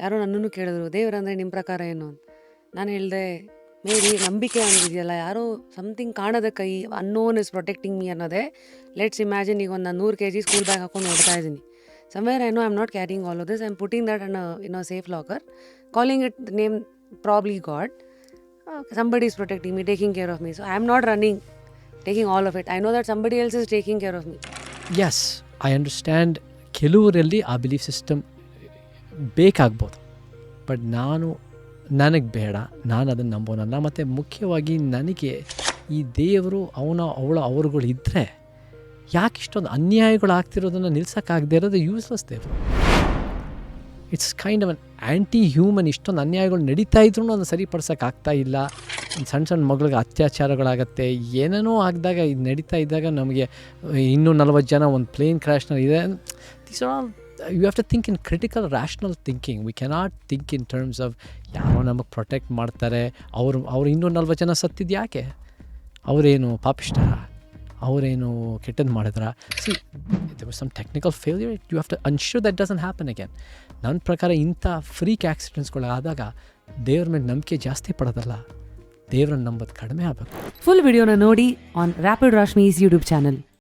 ಯಾರೋ ನನ್ನನ್ನು ಕೇಳಿದ್ರು, ದೇವ್ರಂದರೆ ನಿಮ್ಮ ಪ್ರಕಾರ ಏನು ಅಂತ. ನಾನು ಹೇಳಿದೆ, ಮೇ ಬಿ ನಂಬಿಕೆ ಅನ್ನೋದಿದೆಯಲ್ಲ, ಯಾರೋ ಸಮಥಿಂಗ್ ಕಾಣದ ಕೈ, ಅನ್ನೋನ್ ಇಸ್ ಪ್ರೊಟೆಕ್ಟಿಂಗ್ ಮೀ ಅನ್ನೋದೇ. ಲೆಟ್ಸ್ ಇಮ್ಯಾಜಿನ್ ಈಗ ಒಂದು 100 kg ಸ್ಕೂಲ್ ಬ್ಯಾಗ್ ಹಾಕೊಂಡು ಓಡ್ತಾ ಇದ್ದೀನಿ. somewhere I know I'm not carrying all of this. I'm putting that in a safe locker, calling it the name probably God. Somebody is protecting me, taking care of me. So I'm not running, taking all of it. I know that somebody else is taking care of me. Yes, I understand. ಕೆಲವರಲ್ಲಿ ಆ belief system ಬೇಕಾಗ್ಬೋದು, but ನನಗೆ ಬೇಡ, ನಾನು ಅದನ್ನು ನಂಬೋನಲ್ಲ. ಮತ್ತು ಮುಖ್ಯವಾಗಿ ನನಗೆ ಈ ದೇವರು ಅವರುಗಳು ಇದ್ದರೆ ಯಾಕೆ ಇಷ್ಟೊಂದು ಅನ್ಯಾಯಗಳು ಆಗ್ತಿರೋದನ್ನು ನಿಲ್ಸೋಕ್ಕಾಗದೇ ಇರೋದು ಯೂಸ್ಲೆಸ್ ದೇವರು. It's kind of an anti human. ಇಷ್ಟೊಂದು ಅನ್ಯಾಯಗಳು ನಡೀತಾ ಇದ್ರೂ ಅದನ್ನು ಸರಿಪಡಿಸೋಕ್ಕಾಗ್ತಾ ಇಲ್ಲ. ಸಣ್ಣ ಮಗಳಿಗೆ ಅತ್ಯಾಚಾರಗಳಾಗತ್ತೆ, ಏನೇನೋ ಆಗಿದಾಗ ಇದು ನಡೀತಾ ಇದ್ದಾಗ ನಮಗೆ 240 ಜನ ಒಂದು ಪ್ಲೇನ್ ಕ್ರ್ಯಾಶ್ನಲ್ಲಿ ಇದೆ. These are all you have to think in critical rational thinking. We cannot think in terms of ಯಾರೋ ನಮಗೆ ಪ್ರೊಟೆಕ್ಟ್ ಮಾಡ್ತಾರೆ, ಅವರು 240 ಜನ ಸತ್ತಿದ್ದು ಯಾಕೆ? ಅವರೇನು ಪಾಪಿಷ್ಟ? ಅವರೇನು ಕೆಟ್ಟದ್ದು ಮಾಡಿದ್ರ? See, there was some technical failure. You have to ensure that doesn't happen again. ನನ್ನ ಪ್ರಕಾರ ಇಂಥ ಫ್ರೀಕ್ ಆಕ್ಸಿಡೆಂಟ್ಸ್ಗಳಾದಾಗ ದೇವ್ರ ಮೇಲೆ ನಂಬಿಕೆ ಜಾಸ್ತಿ ಪಡೋದಲ್ಲ, ದೇವ್ರನ್ನ ನಂಬೋದು ಕಡಿಮೆ ಆಗಬೇಕು. ಫುಲ್ ವಿಡಿಯೋನ ನೋಡಿ ಆನ್ ರ್ಯಾಪಿಡ್ ರಾಶ್ಮೀಸ್ ಯೂಟ್ಯೂಬ್ ಚಾನಲ್.